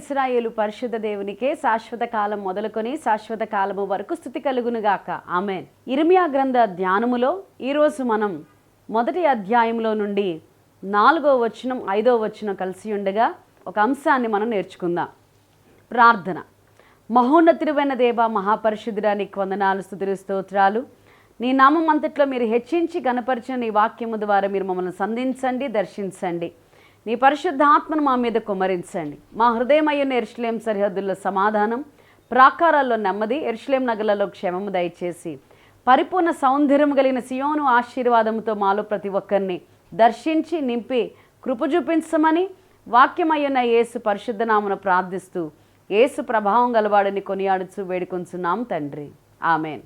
ఇశ్రాయేలు పరిశుద్ధ దేవునికే శాశ్వత కాలం మొదలుకొని శాశ్వత కాలము వరకు స్తుతి కలుగునుగాక. ఆమేన్. ఇర్మియా గ్రంథ ధ్యానములో ఈరోజు మనం మొదటి అధ్యాయంలో నుండి 4వ వచనం 5వ వచనం కలిసి ఉండగా ఒక అంశాన్ని మనం నేర్చుకుందాం. ప్రార్థన. మహోన్నతుడైన దేవ, మహాపరిశుద్ధుడా, నీకు వందనాలు, స్తుతులు, స్తోత్రాలు. నీ నామం అంతట్లో మీరు హెచ్చించి గణపరిచిన నీ వాక్యము ద్వారా మీరు మమ్మల్ని సంధించండి, దర్శించండి. నీ పరిశుద్ధాత్మను మా మీద కుమ్మరించండి. మా హృదయమయ్యున్న యెరూషలేము సరిహద్దుల్లో సమాధానం, ప్రాకారాల్లో నెమ్మది, యెరూషలేము నగరులలో క్షేమము దయచేసి పరిపూర్ణ సౌందర్యం కలిగిన సియోను ఆశీర్వాదంతో మాలో ప్రతి ఒక్కరిని దర్శించి నింపి కృప చూపించమని వాక్యమయ్యున్న యేసు పరిశుద్ధ నామమున ప్రార్థిస్తూ యేసు ప్రభావం గలవాడని కొనియాడుచు వేడుకొంచున్నాం తండ్రి. ఆమెన్.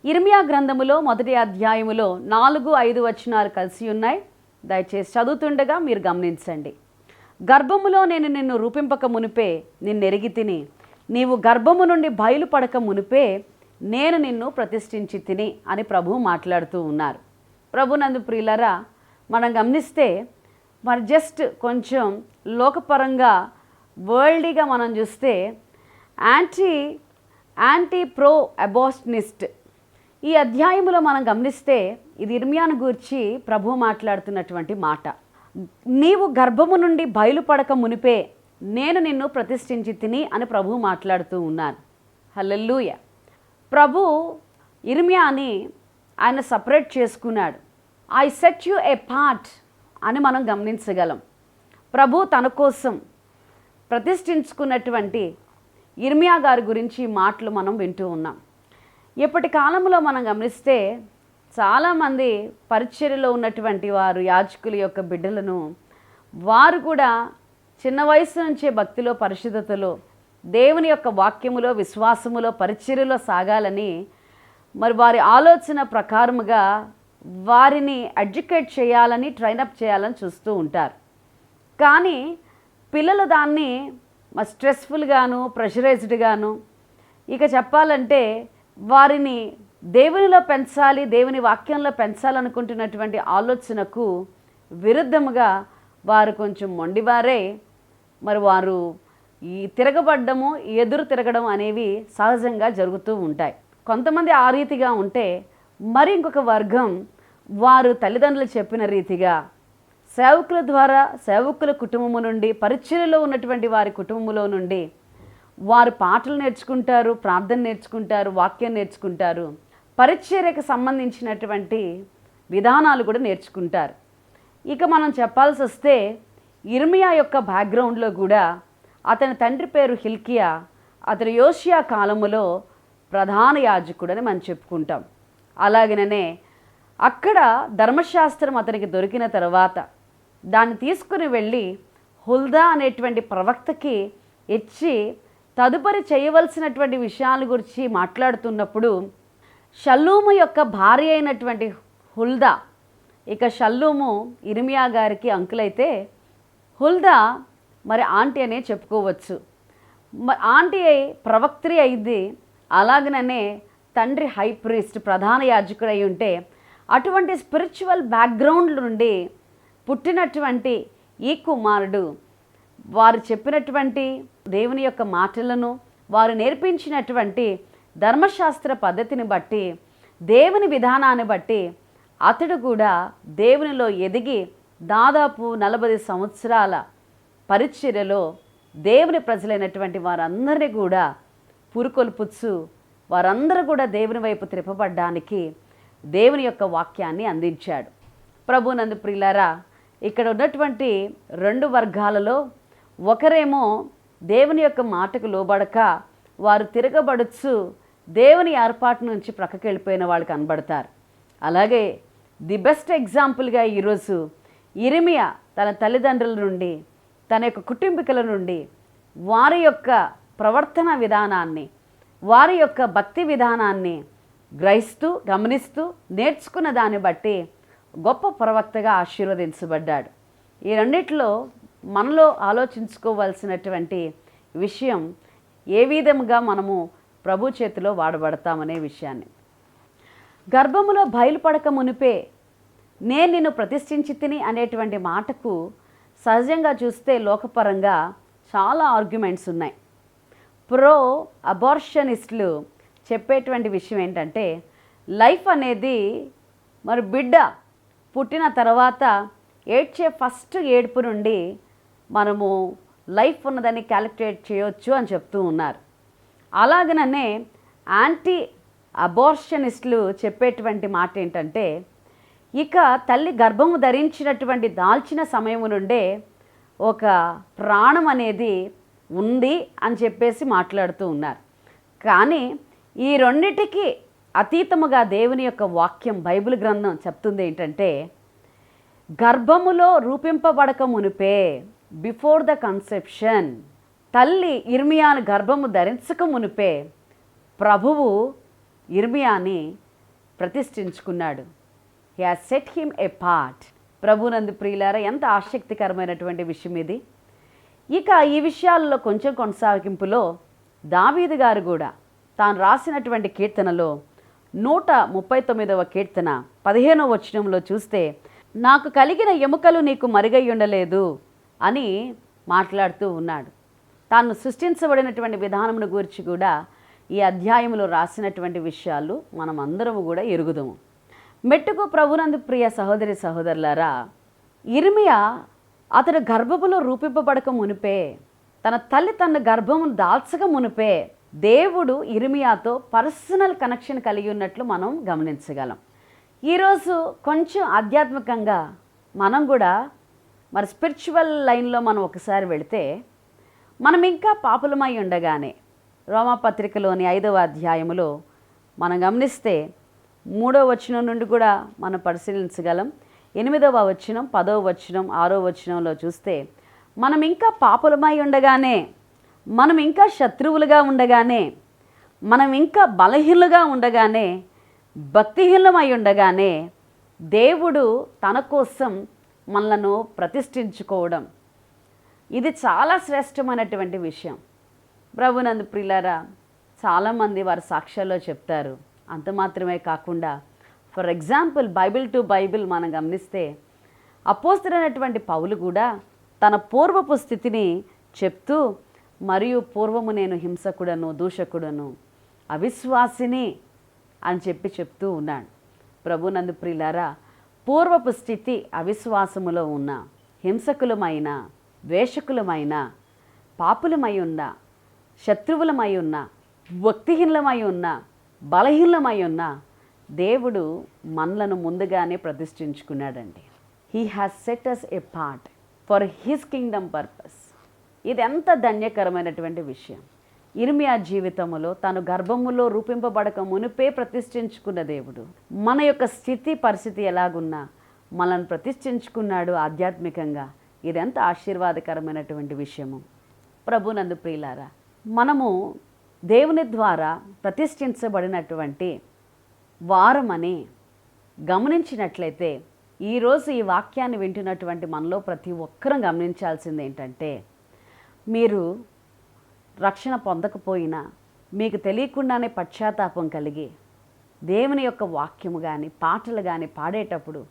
ఇర్మియా గ్రంథములో మొదటి అధ్యాయములో 4, 5 వచనాలు కలిసి ఉన్నాయి. దయచేసి చదువుతుండగా మీరు గమనించండి. గర్భములో నేను నిన్ను రూపింపక మునిపే నిన్నెరిగి తిని, నీవు గర్భము నుండి బయలుపడక మునిపే నేను నిన్ను ప్రతిష్ఠించి తిని అని ప్రభువు మాట్లాడుతూ ఉన్నారు. ప్రభునందు ప్రియులరా, మనం గమనిస్తే మరి జస్ట్ కొంచెం లోకపరంగా వరల్డ్గా మనం చూస్తే యాంటీ ప్రో అబార్షనిస్ట్ ఈ అధ్యాయంలో మనం గమనిస్తే ఇది ఇర్మియాను గూర్చి ప్రభువు మాట్లాడుతున్నటువంటి మాట. నీవు గర్భము నుండి బయలుపడక మునిపే నేను నిన్ను ప్రతిష్ఠించి తిని అని ప్రభువు మాట్లాడుతూ ఉన్నారు. హల్లెలూయా. ప్రభు ఇర్మియాని ఆయన సపరేట్ చేసుకున్నాడు. I set you A part అని మనం గమనించగలం. ప్రభు తన కోసం ప్రతిష్ఠించుకున్నటువంటి ఇర్మియా గారి గురించి మాటలు మనం వింటూ ఉన్నాం. ఇప్పటి కాలంలో మనం గమనిస్తే చాలామంది పరిచర్యలో ఉన్నటువంటి వారు, యాజకుల యొక్క బిడ్డలను, వారు కూడా చిన్న వయసు నుంచే భక్తిలో, పరిశుద్ధతలో, దేవుని యొక్క వాక్యములో, విశ్వాసములో, పరిచర్యలో సాగాలని మరి వారి ఆలోచన ప్రకారముగా వారిని ఎడ్యుకేట్ చేయాలని, ట్రైనప్ చేయాలని చూస్తూ ఉంటారు. కానీ పిల్లలు దాన్ని స్ట్రెస్ఫుల్గాను, ప్రెషరైజ్డ్గాను, ఇక చెప్పాలంటే వారిని దేవునిలో పెంచాలి, దేవుని వాక్యంలో పెంచాలనుకుంటున్నటువంటి ఆలోచనకు విరుద్ధముగా వారు కొంచెం మొండివారే మరి వారు ఈ తిరగబడ్డము, ఎదురు తిరగడం అనేవి సహజంగా జరుగుతూ ఉంటాయి. కొంతమంది ఆ రీతిగా ఉంటే మరి ఇంకొక వర్గం వారు తల్లిదండ్రులు చెప్పిన రీతిగా సేవకుల ద్వారా, సేవకుల కుటుంబము నుండి, పరిచర్యలో ఉన్నటువంటి వారి కుటుంబంలో నుండి వారు పాటలు నేర్చుకుంటారు, ప్రార్థన నేర్చుకుంటారు, వాక్యం నేర్చుకుంటారు, పరిచర్యకు సంబంధించినటువంటి విధానాలు కూడా నేర్చుకుంటారు. ఇక మనం చెప్పాల్సి వస్తే ఇర్మియా యొక్క బ్యాక్గ్రౌండ్లో కూడా అతని తండ్రి పేరు హిల్కియా, అతని యోషియా కాలములో ప్రధాన యాజకుడని మనం చెప్పుకుంటాం. అలాగనే అక్కడ ధర్మశాస్త్రం అతనికి దొరికిన తర్వాత దాన్ని తీసుకుని వెళ్ళి హుల్దా అనేటువంటి ప్రవక్తకి ఇచ్చి తదుపరి చేయవలసినటువంటి విషయాల గురించి మాట్లాడుతున్నప్పుడు షల్లూము యొక్క భార్య అయినటువంటి హుల్దా, ఇక షల్లూము ఇర్మియా గారికి అంకులైతే హుల్దా మరి ఆంటీ అనే చెప్పుకోవచ్చు. ఆంటీ ప్రవక్త్రి అయింది, అలాగనే తండ్రి హై ప్రీస్ట్, ప్రధాన యాజకుడు అయి ఉంటే అటువంటి స్పిరిచువల్ బ్యాక్గ్రౌండ్ నుండి పుట్టినటువంటి ఈ కుమారుడు వారు చెప్పినటువంటి దేవుని యొక్క మాటలను, వారు నేర్పించినటువంటి ధర్మశాస్త్ర పద్ధతిని బట్టి, దేవుని విధానాన్ని బట్టి అతడు కూడా దేవునిలో ఎదిగి దాదాపు 40 సంవత్సరాల పరిచర్యలో దేవుని ప్రజలైనటువంటి వారందరినీ కూడా పురుకొల్పుచ్చు, వారందరూ కూడా దేవుని వైపు త్రిప్పబడ్డానికి దేవుని యొక్క వాక్యాన్ని అందించాడు. ప్రభునందు ప్రియులారా, ఇక్కడ ఉన్నటువంటి 2 వర్గాలలో ఒకరేమో దేవుని యొక్క మాటకు లోబడక వారు తిరగబడుచు దేవుని ఏర్పాటు నుంచి ప్రక్కకి వెళ్ళిపోయిన వాళ్ళు కనబడతారు. అలాగే ది బెస్ట్ ఎగ్జాంపుల్గా ఈరోజు ఇర్మియా తన తల్లిదండ్రుల నుండి, తన యొక్క కుటుంబీకుల నుండి వారి యొక్క ప్రవర్తన విధానాన్ని, వారి యొక్క భక్తి విధానాన్ని గ్రహిస్తూ, గమనిస్తూ, నేర్చుకున్న దాన్ని బట్టి గొప్ప ప్రవక్తగా ఆశీర్వదించబడ్డాడు. ఈ రెండిట్లో మనలో ఆలోచించుకోవాల్సినటువంటి విషయం ఏ విధంగా మనము ప్రభు చేతిలో వాడబడతామనే విషయాన్ని. గర్భములో బయలుపడక మునిపే నేను నిన్ను ప్రతిష్ఠించి తిని అనేటువంటి మాటకు సహజంగా చూస్తే లోకపరంగా చాలా ఆర్గ్యుమెంట్స్ ఉన్నాయి. ప్రో అబార్షనిస్టులు చెప్పేటువంటి విషయం ఏంటంటే, లైఫ్ అనేది మరి బిడ్డ పుట్టిన తర్వాత ఏడ్చే ఫస్ట్ ఏడుపు నుండి మనము లైఫ్ ఉన్నదని క్యాలిక్యులేట్ చేయొచ్చు అని చెప్తూ ఉన్నారు. అలాగనే యాంటీ అబార్షనిస్టులు చెప్పేటువంటి మాట ఏంటంటే, ఇక తల్లి గర్భము ధరించినటువంటి దాల్చిన సమయం నుండే ఒక ప్రాణం అనేది ఉంది అని చెప్పేసి మాట్లాడుతూ ఉన్నారు. కానీ ఈ రెండిటికి అతీతముగా దేవుని యొక్క వాక్యం బైబిల్ గ్రంథం చెప్తుంది ఏంటంటే, గర్భములో రూపింపబడక మునిపే, బిఫోర్ ద కన్సెప్షన్, తల్లి ఇర్మియాను గర్భము ధరించక మునిపే ప్రభువు ఇర్మియాని ప్రతిష్ఠించుకున్నాడు. He has set him apart. ప్రభునందు ప్రియులారా, ఎంత ఆసక్తికరమైనటువంటి విషయం ఇది. ఇక ఈ విషయాల్లో కొంచెం కొనసాగింపులో దావీదు గారు కూడా తాను రాసినటువంటి కీర్తనలో 139వ కీర్తన 15వ వచనంలో చూస్తే, నాకు కలిగిన ఎముకలు నీకు మరుగై ఉండలేదు అని మాట్లాడుతూ ఉన్నాడు. తాను సృష్టించబడినటువంటి విధానమును గురించి కూడా ఈ అధ్యాయంలో రాసినటువంటి విషయాలు మనం అందరము కూడా ఎరుగుదాము. మెట్టుకు ప్రభునందు ప్రియ సహోదరి సహోదరులారా, ఇర్మియా అతడు గర్భములో రూపింపబడక మునిపే, తన తల్లి తన గర్భమును దాల్చక మునిపే దేవుడు ఇర్మియాతో పర్సనల్ కనెక్షన్ కలిగి ఉన్నట్లు మనం గమనించగలం. ఈరోజు కొంచెం ఆధ్యాత్మికంగా మనం కూడా మరి స్పిరిచువల్ లైన్లో మనం ఒకసారి వెళితే, మనం ఇంకా పాపులమై ఉండగానే రోమాపత్రికలోని 5వ అధ్యాయములో మనం గమనిస్తే 3వ వచనం నుండి కూడా మనం పరిశీలించగలం. 8వ వచనం, 10వ వచనం, 6వ వచనంలో చూస్తే, మనం ఇంకా పాపులమై ఉండగానే, మనం ఇంకా శత్రువులుగా ఉండగానే, మనం ఇంకా బలహీనులుగా ఉండగానే, భక్తిహీనమై ఉండగానే దేవుడు తన కోసం మనలను ప్రతిష్ఠించుకోవడం, ఇది చాలా శ్రేష్టమైనటువంటి విషయం. ప్రభునందు ప్రియులారా, చాలామంది వారి సాక్ష్యాల్లో చెప్తారు. అంత మాత్రమే కాకుండా, for example Bible to Bible మనం గమనిస్తే, అపోస్తలుడైనటువంటి పౌలు కూడా తన పూర్వపు స్థితిని చెప్తూ, మరియు పూర్వము నేను హింసకుడను, దూషకుడను, అవిశ్వాసిని అని చెప్తూ ఉన్నాడు. ప్రభునందు ప్రియులారా, పూర్వపు స్థితి అవిశ్వాసములో ఉన్న, హింసకులమైన, ద్వేషకులమైన, పాపులమై ఉన్న, శత్రువులమై ఉన్న, భక్తిహీనమై ఉన్న, బలహీనమై ఉన్న దేవుడు మనలను ముందుగానే ప్రతిష్ఠించుకున్నాడండి. He has set us apart for his kingdom purpose. ఇది ఎంత ధన్యకరమైనటువంటి విషయం. ఇర్మియా జీవితంలో తను గర్భములో రూపింపబడక మునిపే ప్రతిష్ఠించుకున్న దేవుడు మన యొక్క స్థితి పరిస్థితి ఎలాగున్నా మనల్ని ప్రతిష్ఠించుకున్నాడు ఆధ్యాత్మికంగా. ఇదెంత ఆశీర్వాదకరమైనటువంటి విషయము. ప్రభునందు ప్రియులారా, మనము దేవుని ద్వారా ప్రతిష్ఠించబడినటువంటి వారమని గమనించినట్లయితే, ఈరోజు ఈ వాక్యాన్ని వింటున్నటువంటి మనలో ప్రతి ఒక్కరూ గమనించాల్సింది ఏంటంటే, మీరు రక్షణ పొందకపోయినా మీకు తెలియకుండానే పశ్చాత్తాపం కలిగి దేవుని యొక్క వాక్యము కానీ పాటలు కానీ పాడేటప్పుడు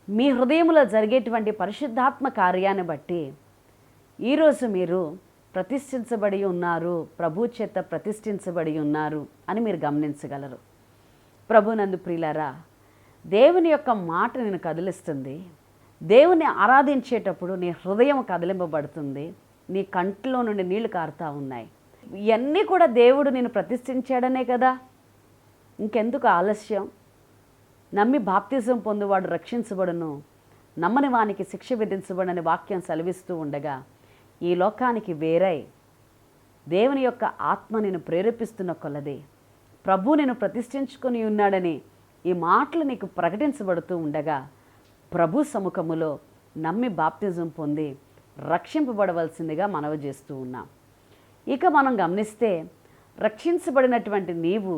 మీ హృదయంలో జరిగేటువంటి పరిశుద్ధాత్మ కార్యాన్ని బట్టి ఈరోజు మీరు ప్రతిష్ఠించబడి ఉన్నారు, ప్రభు చేత ప్రతిష్ఠించబడి ఉన్నారు అని మీరు గమనించగలరు. ప్రభునందు ప్రియులారా, దేవుని యొక్క మాట నేను కదిలిస్తుంది. దేవుని ఆరాధించేటప్పుడు నీ హృదయం కదిలింపబడుతుంది, నీ కంట్లో నుండి నీళ్లు కారుతూ ఉన్నాయి. ఇవన్నీ కూడా దేవుడు నేను ప్రతిష్ఠించాడనే కదా. ఇంకెందుకు ఆలస్యం? నమ్మి బాప్తిజం పొందువాడు రక్షించబడును, నమ్మని వానికి శిక్ష విధించబడని వాక్యం సెలవిస్తూ ఉండగా, ఈ లోకానికి వేరై దేవుని యొక్క ఆత్మ నేను ప్రేరేపిస్తున్న కొలది ప్రభు నేను ప్రతిష్ఠించుకొని ఉన్నాడని ఈ మాటలు నీకు ప్రకటించబడుతూ ఉండగా, ప్రభు సముఖములో నమ్మి బాప్తిజం పొంది రక్షింపబడవలసిందిగా మనవి చేస్తూ ఉన్నాం. ఇక మనం గమనిస్తే, రక్షించబడినటువంటి నీవు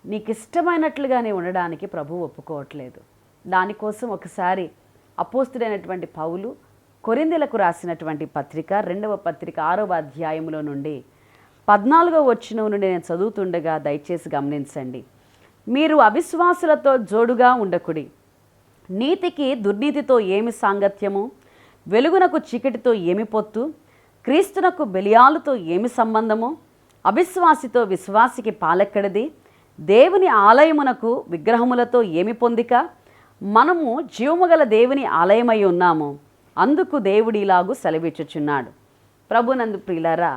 నీకు ఇష్టమైనట్లుగానే ఉండడానికి ప్రభు ఒప్పుకోవట్లేదు. దానికోసం ఒకసారి అపోస్తుడైనటువంటి పౌలు కొరింథీలకు రాసినటువంటి పత్రిక 2వ పత్రిక 6వ అధ్యాయంలో నుండి 14వ వచనం నుండి నేను చదువుతుండగా దయచేసి గమనించండి. మీరు అవిశ్వాసులతో జోడుగా ఉండకుడి, నీతికి దుర్నీతితో ఏమి సాంగత్యము, వెలుగునకు చీకటితో ఏమి పొత్తు, క్రీస్తునకు బెలియాలుతో ఏమి సంబంధము? అవిశ్వాసితో విశ్వాసికి పాలెక్కడిది? దేవుని ఆలయమునకు విగ్రహములతో ఏమి పొందిక? మనము జీవముగల దేవుని ఆలయమై ఉన్నాము. అందుకు దేవుడు ఇలాగు సెలవిచ్చుచున్నాడు. ప్రభునందు ప్రియులారా,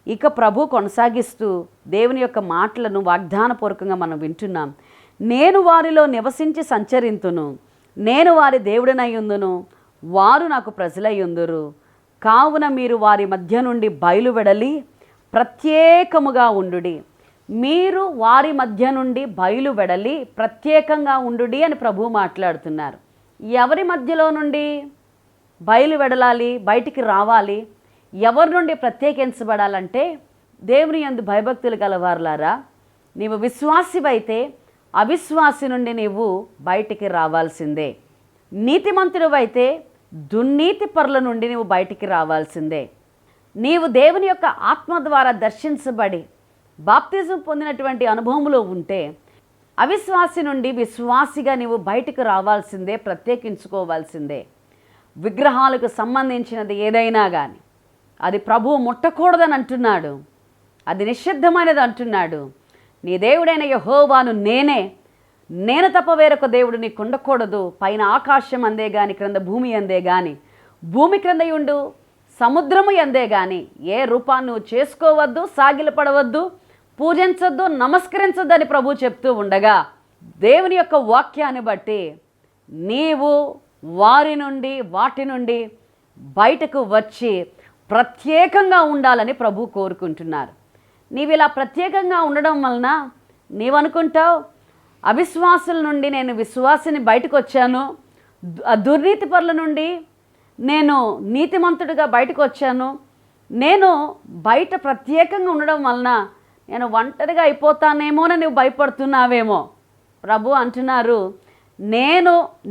ఇక ప్రభు కొనసాగిస్తూ దేవుని యొక్క మాటలను వాగ్దానపూర్వకంగా మనం వింటున్నాం. నేను వారిలో నివసించి సంచరింతును, నేను వారి దేవుడినై ఉందును, వారు నాకు ప్రజలై ఉందురు. కావున మీరు వారి మధ్య నుండి బయలువెడలి ప్రత్యేకముగా ఉండుడి. మీరు వారి మధ్య నుండి బయలువెడలి ప్రత్యేకంగా ఉండుడి అని ప్రభు మాట్లాడుతున్నారు. ఎవరి మధ్యలో నుండి బయలువెడలాలి, బయటికి రావాలి? ఎవరి నుండి ప్రత్యేకించబడాలంటే, దేవుని యందు భయభక్తులు గలవారులారా, నీవు విశ్వాసివైతే అవిశ్వాసి నుండి నీవు బయటికి రావాల్సిందే. నీతిమంతుడివైతే దుర్నీతి పరుల నుండి నీవు బయటికి రావాల్సిందే. నీవు దేవుని యొక్క ఆత్మ ద్వారా దర్శించబడి బాప్తిజం పొందినటువంటి అనుభవంలో ఉంటే అవిశ్వాసి నుండి విశ్వాసిగా నీవు బయటికి రావాల్సిందే, ప్రత్యేకించుకోవాల్సిందే. విగ్రహాలకు సంబంధించినది ఏదైనా కానీ అది ప్రభువు ముట్టకూడదని అంటున్నాడు. అది నిషిద్ధమైనది అంటున్నాడు. నీ దేవుడైన యెహోవాను నేను తప్ప వేరొక దేవుడు నీకు ఉండకూడదు. పైన ఆకాశం అందే గాని, క్రింద భూమి అందే గాని, భూమి క్రింద ఉండు సముద్రము అందే గాని ఏ రూపాన్ని నువ్వు చేసుకోవద్దు, సాగిలపడవద్దు, పూజించొద్దు, నమస్కరించొద్దు అని ప్రభు చెప్తూ ఉండగా, దేవుని యొక్క వాక్యాన్ని బట్టి నీవు వాటి నుండి బయటకు వచ్చి ప్రత్యేకంగా ఉండాలని ప్రభు కోరుకుంటున్నారు. నీవు ఇలా ప్రత్యేకంగా ఉండడం వలన నీవు అనుకుంటావు, అవిశ్వాసుల నుండి నేను విశ్వాసిని బయటకు వచ్చాను, దుర్నీతి పరుల నుండి నేను నీతిమంతుడిగా బయటకు వచ్చాను, నేను బయట ప్రత్యేకంగా ఉండడం వలన నేను ఒంటరిగా అయిపోతానేమోనని నువ్వు భయపడుతున్నావేమో. ప్రభు అంటున్నారు,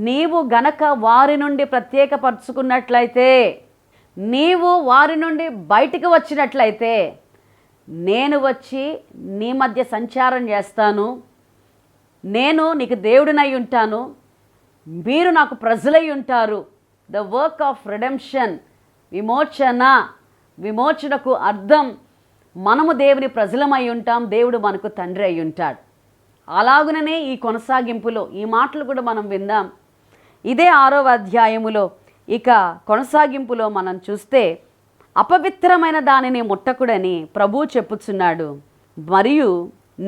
నీవు గనక వారి నుండి ప్రత్యేకపరుచుకున్నట్లయితే, నీవు వారి నుండి బయటికి వచ్చినట్లయితే, నేను వచ్చి నీ మధ్య సంచారం చేస్తాను, నేను నీకు దేవుడినై ఉంటాను, మీరు నాకు ప్రజలై ఉంటారు. ద వర్క్ ఆఫ్ రిడెంప్షన్, విమోచనకు అర్థం మనము దేవుని ప్రజలమై ఉంటాం, దేవుడు మనకు తండ్రి అయి ఉంటాడు. అలాగుననే ఈ కొనసాగింపులో ఈ మాటలు కూడా మనం విందాం. ఇదే 6వ అధ్యాయములో ఇక కొనసాగింపులో మనం చూస్తే, అపవిత్రమైన దానిని ముట్టకుడని ప్రభువు చెప్పుచున్నాడు. మరియు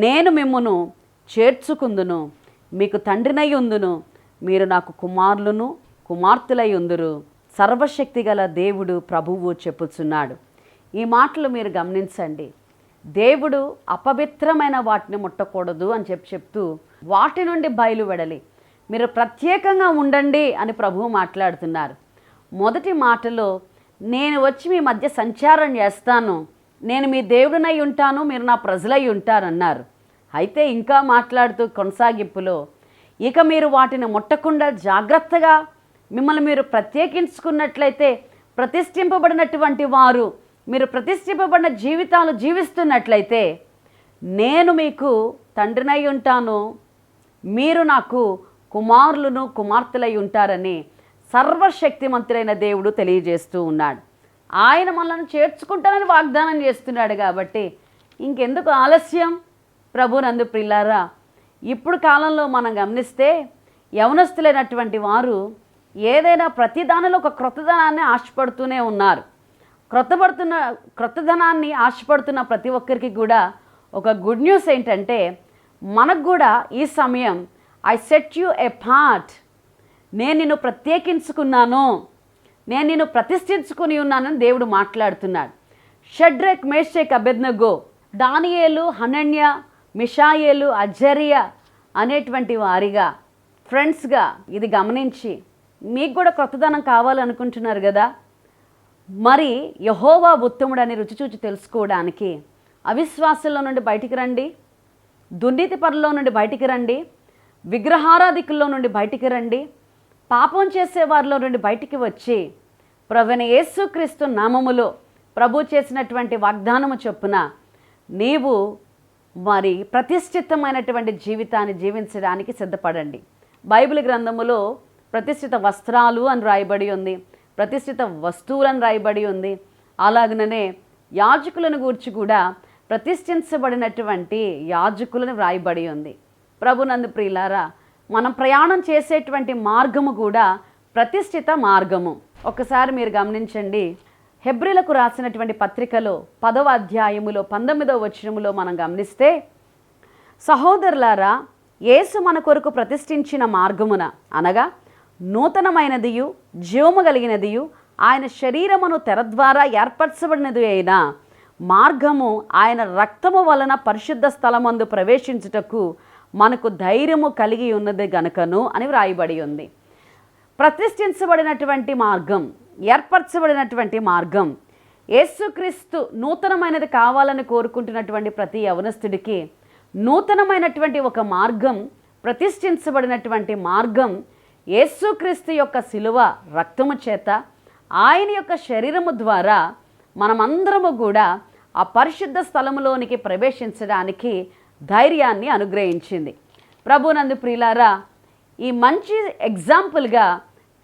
నేను మిమ్మును చేర్చుకుందును, మీకు తండ్రినై ఉందును, మీరు నాకు కుమారులను కుమార్తెలై ఉందురు. సర్వశక్తి గల దేవుడు ప్రభువు చెప్పుచున్నాడు. ఈ మాటలు మీరు గమనించండి. దేవుడు అపవిత్రమైన వాటిని ముట్టకూడదు అని చెప్తూ వాటి నుండి బయలువెడలి మీరు ప్రత్యేకంగా ఉండండి అని ప్రభువు మాట్లాడుతున్నారు. మొదటి మాటలో నేను వచ్చి మీ మధ్య సంచారం చేస్తాను, నేను మీ దేవుడినై ఉంటాను, మీరు నా ప్రజలై ఉంటారన్నారు. అయితే ఇంకా మాట్లాడుతూ కొనసాగింపులో, ఇక మీరు వాటిని ముట్టకుండా జాగ్రత్తగా మిమ్మల్ని మీరు ప్రత్యేకించుకున్నట్లయితే, ప్రతిష్ఠింపబడినటువంటి వారు, మీరు ప్రతిష్ఠింపబడిన జీవితాలు జీవిస్తున్నట్లయితే, నేను మీకు తండ్రినై ఉంటాను, మీరు నాకు కుమారులను కుమార్తెలై ఉంటారని సర్వశక్తిమంతుడైన దేవుడు తెలియజేస్తూ ఉన్నాడు. ఆయన మనల్ని చేర్చుకుంటానని వాగ్దానం చేస్తున్నాడు. కాబట్టి ఇంకెందుకు ఆలస్యం? ప్రభునందు ప్రియులారా, ఇప్పుడు కాలంలో మనం గమనిస్తే యవనస్తులైనటువంటి వారు ఏదైనా ప్రతి దానిలో ఒక క్రొత్తదనాన్ని ఆశపడుతూనే ఉన్నారు. క్రొత్తదనాన్ని ఆశపడుతున్న ప్రతి ఒక్కరికి కూడా ఒక గుడ్ న్యూస్ ఏంటంటే, మనకు కూడా ఈ సమయం ఐ సెట్ యు అపార్ట్, నేను నిన్ను ప్రత్యేకించుకున్నాను, నేను నిన్ను ప్రతిష్ఠించుకుని ఉన్నానని దేవుడు మాట్లాడుతున్నాడు. షడ్రక్, మేషక్, అబేద్నెగో, దానియేలు, హనన్య, మిషాయేలు, అజర్య అనేటువంటి వారిగా ఫ్రెండ్స్గా ఇది గమనించి మీకు కూడా క్రొత్తదనం కావాలనుకుంటున్నారు కదా. మరి యెహోవా ఉత్తముడని రుచి చూచి తెలుసుకోవడానికి అవిశ్వాసుల నుండి బయటికి రండి, దుర్నీతి పరుల నుండి బయటికి రండి, విగ్రహారాధికుల్లో నుండి బయటికి రండి, పాపం చేసే వారిలో నుండి బయటికి వచ్చి ప్రభువైన యేసుక్రీస్తు నామములో ప్రభు చేసినటువంటి వాగ్దానము చొప్పున నీవు మరి ప్రతిష్ఠితమైనటువంటి జీవితాన్ని జీవించడానికి సిద్ధపడండి. బైబిల్ గ్రంథములో ప్రతిష్ఠిత వస్త్రాలు అని రాయబడి ఉంది, ప్రతిష్ఠిత వస్తువులను రాయబడి ఉంది. అలాగనే యాజకులను గూర్చి కూడా ప్రతిష్ఠించబడినటువంటి యాజకులను వ్రాయబడి ఉంది. ప్రభునందు ప్రియులారా, మనం ప్రయాణం చేసేటువంటి మార్గము కూడా ప్రతిష్ఠిత మార్గము. ఒకసారి మీరు గమనించండి, హెబ్రీలకు రాసినటువంటి పత్రికలో 10వ అధ్యాయములో 19వ వచనములో మనం గమనిస్తే, సహోదరులారా, యేసు మన కొరకు ప్రతిష్ఠించిన మార్గమున అనగా నూతనమైనదియు జీవము కలిగినదియు ఆయన శరీరమును తెర ద్వారా ఏర్పరచబడినది అయిన మార్గము ఆయన రక్తము వలన పరిశుద్ధ స్థలమందు ప్రవేశించుటకు మనకు ధైర్యము కలిగి ఉన్నది గనుకను అని వ్రాయబడి ఉంది. ప్రతిష్ఠించబడినటువంటి మార్గం, ఏర్పరచబడినటువంటి మార్గం, యేసుక్రీస్తు నూతనమైనది కావాలని కోరుకుంటున్నటువంటి ప్రతి యవనస్తుడికి నూతనమైనటువంటి ఒక మార్గం, ప్రతిష్ఠించబడినటువంటి మార్గం యేసుక్రీస్తు యొక్క శిలువ రక్తము చేత, ఆయన యొక్క శరీరము ద్వారా మనమందరము కూడా ఆ పరిశుద్ధ స్థలములోనికి ప్రవేశించడానికి ధైర్యాన్ని అనుగ్రహించింది. ప్రభునందు ప్రియులారా, ఈ మంచి ఎగ్జాంపుల్గా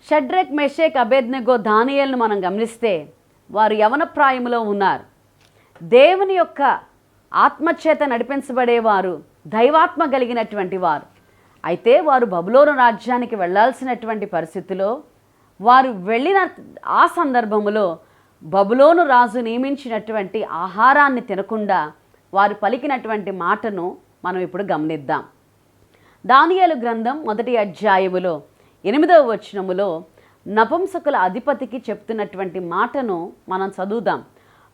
షడ్రక్, మెషేక్, అబేద్నెగో, దానియేలును మనం గమనిస్తే వారు యవన ప్రాయములో ఉన్నారు. దేవుని యొక్క ఆత్మచేత నడిపించబడేవారు, దైవాత్మ కలిగినటువంటి వారు. అయితే వారు బబులోను రాజ్యానికి వెళ్ళాల్సినటువంటి పరిస్థితిలో వారు వెళ్ళిన ఆ సందర్భములో బబులోను రాజు నియమించినటువంటి ఆహారాన్ని తినకుండా వారు పలికినటువంటి మాటను మనం ఇప్పుడు గమనిద్దాం. దానియేలు గ్రంథం 1వ అధ్యాయములో 8వ వచనములో నపుంసకుల అధిపతికి చెప్తున్నటువంటి మాటను మనం చదువుదాం.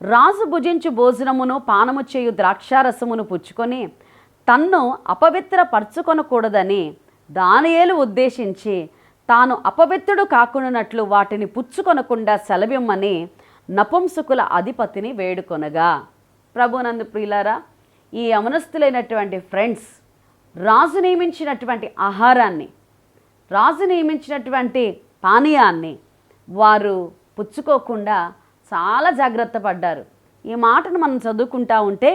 రాజు భుజించు భోజనమును పానము చేయు ద్రాక్షారసమును పుచ్చుకొని తన్ను అపవిత్రపరచుకొనకూడదని దానియేలు ఉద్దేశించి తాను అపవిత్రుడు కాకుండానట్లు వాటిని పుచ్చుకొనకుండా సెలవిమ్మని నపుంసకుల అధిపతిని వేడుకొనగా. ప్రభునందు ప్రియులారా, ఈ యవనస్తులైనటువంటి ఫ్రెండ్స్ రాజు నియమించినటువంటి ఆహారాన్ని, రాజు నియమించినటువంటి పానీయాన్ని వారు పుచ్చుకోకుండా చాలా జాగ్రత్త పడ్డారు. ఈ మాటను మనం చదువుకుంటా ఉంటే,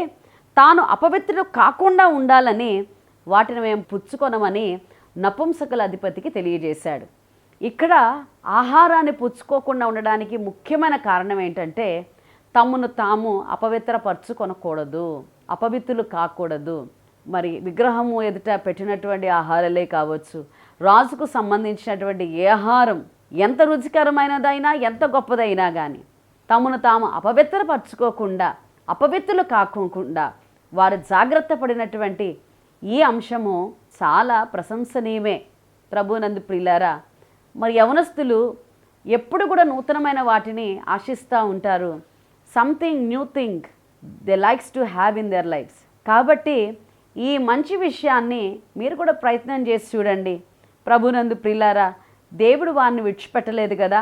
తాను అపవిత్రుడు కాకుండా ఉండాలని వాటిని మేము పుచ్చుకొనమని నపుంసకుల అధిపతికి తెలియజేశాడు. ఇక్కడ ఆహారాన్ని పుచ్చుకోకుండా ఉండడానికి ముఖ్యమైన కారణం ఏంటంటే, తమను తాము అపవిత్రపరచుకొనకూడదు, అపవిత్రులు కాకూడదు. మరి విగ్రహము ఎదుట పెట్టినటువంటి ఆహారాలే కావచ్చు, రాజుకు సంబంధించినటువంటి ఏ ఆహారం ఎంత రుచికరమైనదైనా ఎంత గొప్పదైనా కానీ తమను తాము అపవిత్రపరచుకోకుండా, అపవిత్రులు కాకుండా వారు జాగ్రత్త పడినటువంటి ఈ అంశము చాలా ప్రశంసనీయమే. ప్రభునందు ప్రియులారా, మరి యవనస్తులు ఎప్పుడు కూడా నూతనమైన వాటిని ఆశిస్తూ ఉంటారు. Something new thing they likes to have in there lifes. కాబట్టి ఈ మంచి విషయాన్ని మీరు కూడా ప్రయత్నం చేసి చూడండి. ప్రభునందు ప్రియులారా, దేవుడు వారిని విడిచిపెట్టలేదు కదా.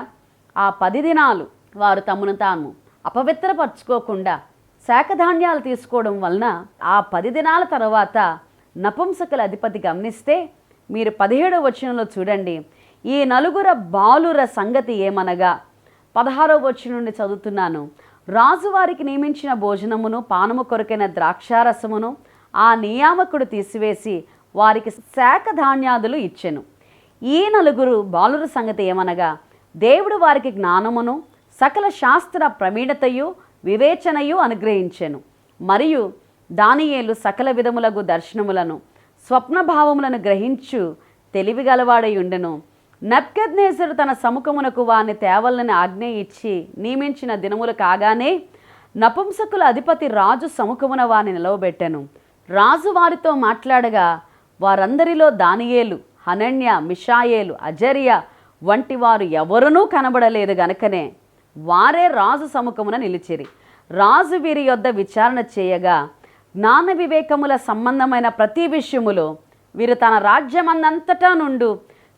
ఆ 10 దినాలు వారు తమను తాము అపవిత్రపరచుకోకుండా శాఖధాన్యాలు తీసుకోవడం వలన ఆ 10 దినాల తర్వాత నపుంసకుల అధిపతి గమనిస్తే, మీరు 17వ వచనంలో చూడండి, ఈ నలుగురు బాలుర సంగతి ఏమనగా 16వ వచనం నుండి చదువుతున్నాను. రాజువారికి నియమించిన భోజనమును పానము కొరకైన ద్రాక్షారసమును ఆ నియామకుడు తీసివేసి వారికి శాఖధాన్యాదులు ఇచ్చెను. ఈ నలుగురు బాలుర సంగతి ఏమనగా, దేవుడు వారికి జ్ఞానమును సకల శాస్త్ర ప్రవీణతయు వివేచనయు అనుగ్రహించెను. మరియు దానియేలు సకల విధములగు దర్శనములను స్వప్నభావములను గ్రహించు తెలివి గలవాడై ఉండెను. నెబ్కద్నెజరు తన సముఖమునకు వారిని తేవలని ఆజ్ఞ ఇచ్చి నియమించిన దినములు కాగానే నపుంసకుల అధిపతి రాజు సముఖమున వారిని నిలవబెట్టెను. రాజు వారితో మాట్లాడగా వారందరిలో దానియేలు, హనన్య, మిషాయేలు, అజర్య వంటి వారు ఎవరునూ కనబడలేదు గనుకనే వారే రాజు సముఖమున నిలిచిరి. రాజు వీరి యొద్ద విచారణ చేయగా జ్ఞాన వివేకముల సంబంధమైన ప్రతి విషయములో వీరు తన రాజ్యమందంతటా నుండు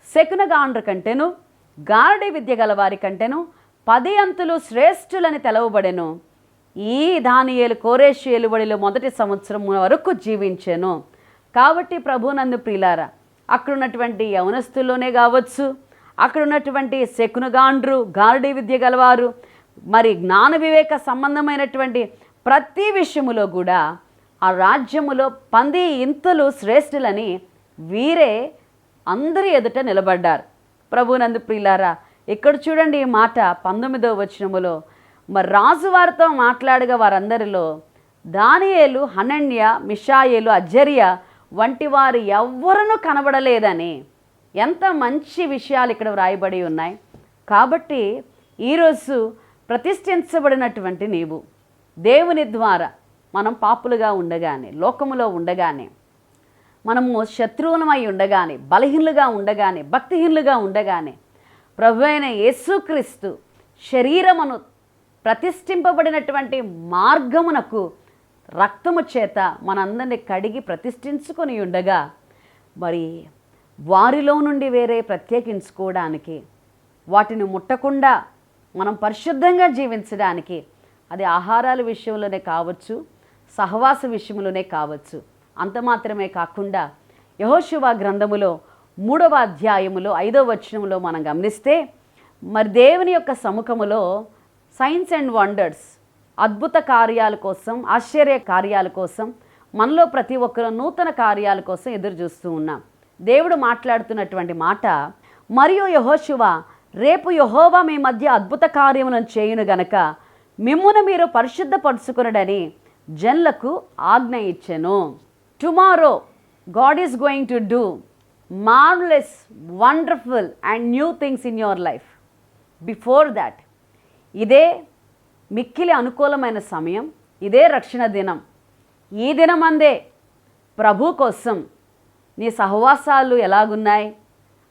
శకునగాండ్రు కంటెను, గారడి విద్య గలవారి కంటెను 10 అంతులు శ్రేష్ఠులని తెలవబడెను. ఈ దానియేలు కోరేషు ఏలుబడిలో 1వ సంవత్సరం వరకు జీవించెను. కాబట్టి ప్రభునందు ప్రియులారా, అక్కడ ఉన్నటువంటి యవనస్తుల్లోనే కావచ్చు, అక్కడ ఉన్నటువంటి శకునగాండ్రు, గారడి విద్య గలవారు, మరి జ్ఞాన వివేక సంబంధమైనటువంటి ప్రతి విషయములో కూడా ఆ రాజ్యములో 10 ఇంతలు శ్రేష్ఠులని వీరే అందరి ఎదుట నిలబడ్డారు. ప్రభునందు ప్రియులారా, ఇక్కడ చూడండి ఈ మాట 19వ వచనములో, మరి రాజు వారితో మాట్లాడగా వారందరిలో దానియేలు, హనన్య, మిషాయేలు, అజర్య వంటి వారు ఎవ్వరూ కనబడలేదని ఎంత మంచి విషయాలు ఇక్కడ వ్రాయబడి ఉన్నాయి. కాబట్టి ఈరోజు ప్రతిష్ఠించబడినటువంటి నీవు దేవుని ద్వారా మనం పాపులుగా ఉండగానే, లోకములో ఉండగానే, మనము శత్రువులమై ఉండగానే, బలహీనులుగా ఉండగానే, భక్తిహీనులుగా ఉండగానే ప్రభు అయిన యేసుక్రీస్తు శరీరమును ప్రతిష్ఠింపబడినటువంటి మార్గమునకు రక్తము చేత మనందరినీ కడిగి ప్రతిష్ఠించుకొని ఉండగా మరి వారిలో నుండి వేరే ప్రత్యేకించుకోవడానికి, వాటిని ముట్టకుండా మనం పరిశుద్ధంగా జీవించడానికి, అది ఆహారాల విషయంలోనే కావచ్చు, సహవాస విషయంలోనే కావచ్చు. అంత మాత్రమే కాకుండా యెహోషువ గ్రంథములో 3వ అధ్యాయములో 5వ వచనములో మనం గమనిస్తే మరి దేవుని యొక్క సముఖములో సైన్స్ అండ్ వండర్స్, అద్భుత కార్యాల కోసం, ఆశ్చర్య కార్యాల కోసం, మనలో ప్రతి ఒక్కరు నూతన కార్యాల కోసం ఎదురు చూస్తూ ఉన్నాం. దేవుడు మాట్లాడుతున్నటువంటి మాట, మరియు యెహోషువ రేపు యెహోవా మీ మధ్య అద్భుత కార్యములను చేయును గనక మిమ్మును మీరు పరిశుద్ధపరచుకొనుడని జనులకు ఆజ్ఞ ఇచ్చెను. Tomorrow God is going to do marvellous, wonderful and new things in your life. Before that, ఇదే మిక్కిలి అనుకూలమైన సమయం, ఇదే రక్షణ దినం. ఈ దినమందే ప్రభు కోసం నీ సహవాసాలు ఎలాగున్నాయి,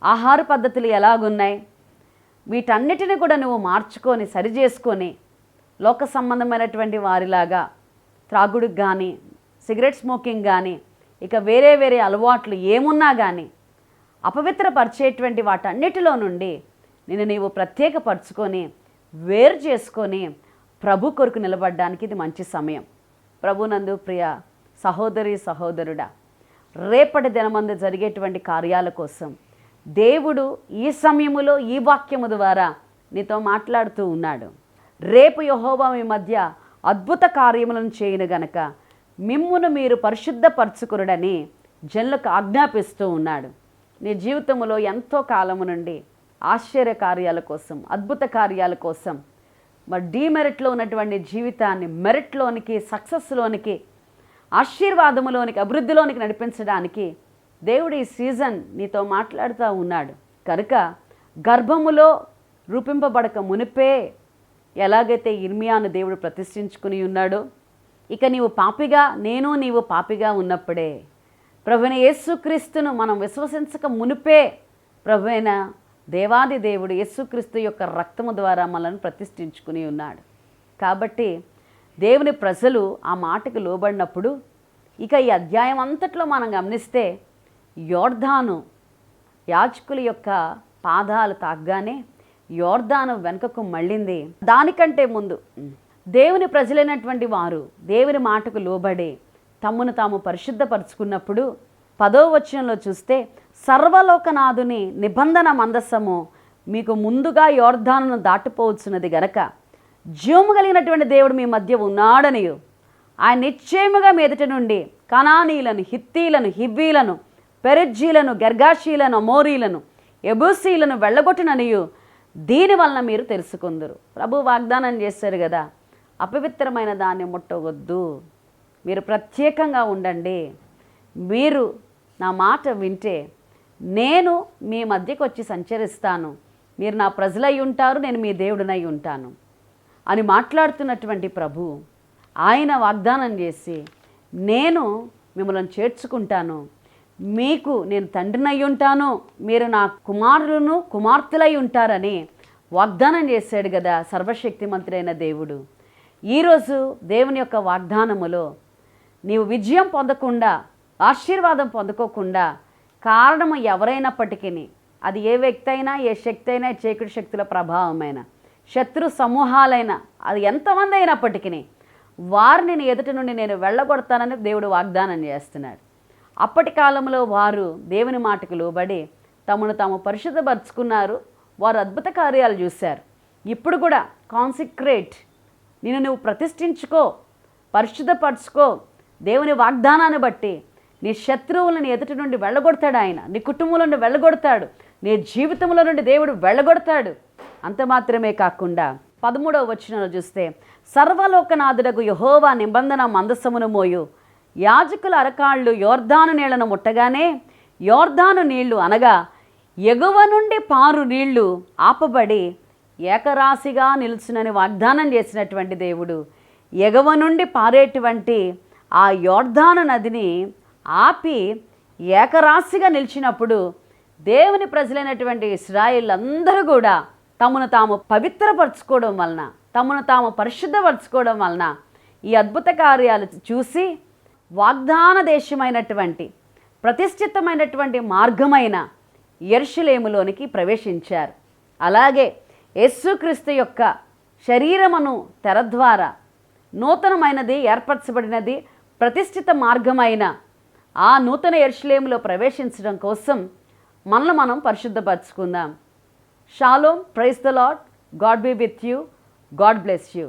ఆహార పద్ధతులు ఎలాగున్నాయి, వీటన్నిటిని కూడా నువ్వు మార్చుకొని సరిచేసుకొని లోక సంబంధమైనటువంటి వారిలాగా త్రాగుడికి కానీ, సిగరెట్ స్మోకింగ్ కానీ, ఇక వేరే వేరే అలవాట్లు ఏమున్నా కానీ అపవిత్రపరిచేటువంటి వాటన్నిటిలో నుండి నిన్ను నీవు ప్రత్యేకపరచుకొని వేరు చేసుకొని ప్రభు కొరకు నిలబడడానికి ఇది మంచి సమయం. ప్రభునందు ప్రియ సహోదరి సహోదరుడా, రేపటి దినమందు జరిగేటువంటి కార్యాల కోసం దేవుడు ఈ సమయములో ఈ వాక్యము ద్వారా నీతో మాట్లాడుతూ ఉన్నాడు. రేపు యెహోవా మీ మధ్య అద్భుత కార్యములను చేయును గనక మిమ్మును మీరు పరిశుద్ధపరచుకొనుడని జనులకు ఆజ్ఞాపిస్తూ ఉన్నాడు. నీ జీవితంలో ఎంతో కాలము నుండి ఆశ్చర్య కార్యాల కోసం, అద్భుత కార్యాల కోసం, మరి డీమెరిట్లో ఉన్నటువంటి జీవితాన్ని మెరిట్లోనికి, సక్సెస్లోనికి, ఆశీర్వాదములోనికి, అభివృద్ధిలోనికి నడిపించడానికి దేవుడు ఈ సీజన్ నీతో మాట్లాడుతూ ఉన్నాడు. కనుక గర్భములో రూపింపబడక మునిపే ఎలాగైతే ఇర్మియాను దేవుడు ప్రతిష్ఠించుకుని ఉన్నాడో, ఇక నీవు పాపిగా, నీవు పాపిగా ఉన్నప్పుడే ప్రభువైన యేసుక్రీస్తును మనం విశ్వసించక మునిపే ప్రభువైన దేవాది దేవుడు యేసుక్రీస్తు యొక్క రక్తము ద్వారా మనల్ని ప్రతిష్ఠించుకుని ఉన్నాడు. కాబట్టి దేవుని ప్రజలు ఆ మాటకు లోబడినప్పుడు, ఇక ఈ అధ్యాయం అంతట్లో మనం గమనిస్తే యోర్దాను యాజకుల యొక్క పాదాలు తాగ్గానే యోర్దాను వెనుకకు మళ్ళింది. దానికంటే ముందు దేవుని ప్రజలైనటువంటి వారు దేవుని మాటకు లోబడి తమ్మును తాము పరిశుద్ధపరుచుకున్నప్పుడు 10వ వచనంలో చూస్తే, సర్వలోకనాథుని నిబంధన మందసము మీకు ముందుగా యోర్దానును దాటిపోవచ్చున్నది గనక జీవము కలిగినటువంటి దేవుడు మీ మధ్య ఉన్నాడనియు, ఆయన నిశ్చయముగా మీదటి నుండి కనానీలను, హిత్తీలను, హివ్వీలను, పెరిజ్జీలను, గెర్గాషీలను, అమోరీలను, ఎబూసీలను వెళ్ళగొట్టుననియు దీనివలన మీరు తెలుసుకుందరు. ప్రభు వాగ్దానం చేశారు కదా, అపవిత్రమైన దాన్ని ముట్టవద్దు, మీరు ప్రత్యేకంగా ఉండండి, మీరు నా మాట వింటే నేను మీ మధ్యకు వచ్చి సంచరిస్తాను, మీరు నా ప్రజలై ఉంటారు, నేను మీ దేవుడినై ఉంటాను అని మాట్లాడుతున్నటువంటి ప్రభు ఆయన వాగ్దానం చేసి, నేను మిమ్మల్ని చేర్చుకుంటాను, మీకు నేను తండ్రినై ఉంటాను, మీరు నా కుమారులను కుమార్తెలై ఉంటారని వాగ్దానం చేశాడు కదా సర్వశక్తిమంతుడైన దేవుడు. ఈరోజు దేవుని యొక్క వాగ్దానములో నీవు విజయం పొందకుండా, ఆశీర్వాదం పొందుకోకుండా కారణము ఎవరైనప్పటికీ, అది ఏ వ్యక్తి అయినా, ఏ శక్తి అయినా, చీకటి శక్తుల ప్రభావమైన, శత్రు సమూహాలైనా, అది ఎంతమంది అయినప్పటికీ వారిని నీ ఎదుటి నుండి నేను వెళ్ళగొడతానని దేవుడు వాగ్దానం చేస్తున్నాడు. అప్పటి కాలంలో వారు దేవుని మాటకు లోబడి తమను తాము పరిశుద్ధపరుచుకున్నారు, వారు అద్భుత కార్యాలు చూశారు. ఇప్పుడు కూడా కాన్సిక్రేట్, నిన్ను నువ్వు ప్రతిష్ఠించుకో, పరిశుద్ధపరచుకో. దేవుని వాగ్దానాన్ని బట్టి నీ శత్రువులను ఎదుటి నుండి వెళ్ళగొడతాడు ఆయన, నీ కుటుంబంలో నుండి వెళ్ళగొడతాడు, నీ జీవితంలో నుండి దేవుడు వెళ్ళగొడతాడు. అంత మాత్రమే కాకుండా 13వ వచనంలో చూస్తే, సర్వలోకనాథుడగు యెహోవా నిబంధన మందసమును మోయు యాజకుల అరకాళ్ళు యోర్దాను నీళ్లను ముట్టగానే యోర్దాను నీళ్లు అనగా ఎగువ నుండి పారు నీళ్లు ఆపబడి ఏకరాశిగా నిలుచునని వాగ్దానం చేసినటువంటి దేవుడు ఎగువ నుండి పారేటువంటి ఆ యోర్దాను నదిని ఆపి ఏకరాశిగా నిలిచినప్పుడు దేవుని ప్రజలైనటువంటి ఇశ్రాయేలు అందరూ కూడా తమను తాము పవిత్రపరచుకోవడం వలన, తమను తాము పరిశుద్ధపరచుకోవడం వలన ఈ అద్భుత కార్యాలు చూసి వాగ్దాన దేశమైనటువంటి ప్రతిష్ఠితమైనటువంటి మార్గమైన యెరూషలేములోనికి ప్రవేశించారు. అలాగే యేసుక్రీస్తు యొక్క శరీరమును తెర ద్వారా నూతనమైనది ఏర్పరచబడినది ప్రతిష్ఠిత మార్గమైన ఆ నూతన యెరూషలేములో ప్రవేశించడం కోసం మనల్ని మనం పరిశుద్ధపరచుకుందాం. Shalom, praise the Lord, God be with you, God bless you.